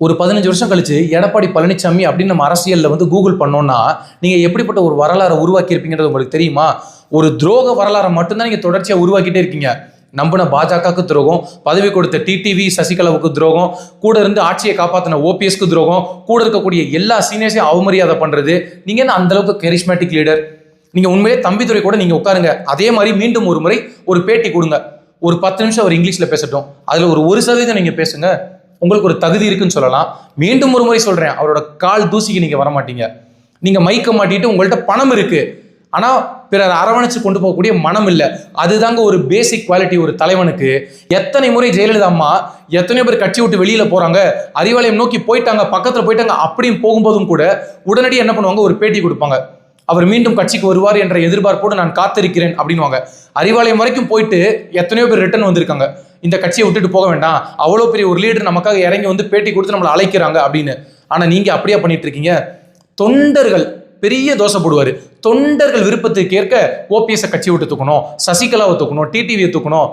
ஒரு 15 வருஷம் கழிச்சு எடப்பாடி பழனிசாமி அப்படின்னு நம்ம அரசியல்ல கூகுள் பண்ணோம்னா நீங்க எப்படிப்பட்ட ஒரு வரலாறை உருவாக்கி இருப்பீங்கிறது உங்களுக்கு தெரியுமா? ஒரு துரோக வரலாறை மட்டும்தான் நீங்க தொடர்ச்சியா உருவாக்கிட்டே இருக்கீங்க. நம்பின பாஜகவுக்கு துரோகம், பதவி கொடுத்த டிடிவி சசிகலாவுக்கு துரோகம், கூட இருந்து ஆட்சியை காப்பாத்தின ஓபிஎஸ்க்கு துரோகம், கூட இருக்கக்கூடிய எல்லா சீனியர்ஸையும் அவமரியாதை பண்றது. நீங்க என்ன அந்த அளவுக்கு கரிஸ்மேட்டிக் லீடர்? நீங்க உண்மையிலே தம்பிதுரை கூட நீங்க உட்காருங்க, அதே மாதிரி மீண்டும் ஒரு முறை ஒரு பேட்டி கொடுங்க. ஒரு 10 நிமிஷம் அவர் இங்கிலீஷ்ல பேசட்டும், அதுல ஒரு 1% நீங்க பேசுங்க. உங்களுக்கு ஒரு தகுதி இருக்குன்னு சொல்லலாம். மீண்டும் ஒரு முறை சொல்றேன், அவரோட கால் தூசிக்கு நீங்க வர மாட்டீங்க. நீங்க மைக்க மாட்டிட்டு உங்கள்ட்ட பணம் இருக்கு, ஆனா பிறர் அரவணைச்சு கொண்டு போகக்கூடிய மனம் இல்லை. அதுதாங்க ஒரு பேசிக் குவாலிட்டி ஒரு தலைவனுக்கு. எத்தனை முறை ஜெயலலிதா அம்மா எத்தனையோ பேர் கட்சி விட்டு வெளியில போறாங்க, அறிவாலயம் நோக்கி போயிட்டாங்க, பக்கத்துல போயிட்டாங்க அப்படின்னு போகும்போதும் கூட உடனடி என்ன பண்ணுவாங்க, ஒரு பேட்டி கொடுப்பாங்க. அவர் மீண்டும் கட்சிக்கு வருவார் என்ற எதிர்பார்ப்போடு நான் காத்திருக்கிறேன் அப்படின்வாங்க. அறிவாலயம் வரைக்கும் போயிட்டு எத்தனையோ பேர் ரிட்டர்ன் வந்திருக்காங்க, இந்த கட்சியை விட்டுட்டு போக வேண்டாம், அவ்வளோ பெரிய ஒரு லீடர் நமக்காக இறங்கி பேட்டி கொடுத்து நம்மளை அழைக்கிறாங்க அப்படின்னு. ஆனா நீங்க அப்படியே பண்ணிட்டு இருக்கீங்க. தொண்டர்கள் பெரிய தோசை போடுவாரு. தொண்டர்கள் விருப்பத்துக்கு ஏற்க ஓபிஎஸ் கட்சி விட்டு தூக்கணும், சசிகலாவை தூக்கணும், டிடிவியை தூக்கணும்.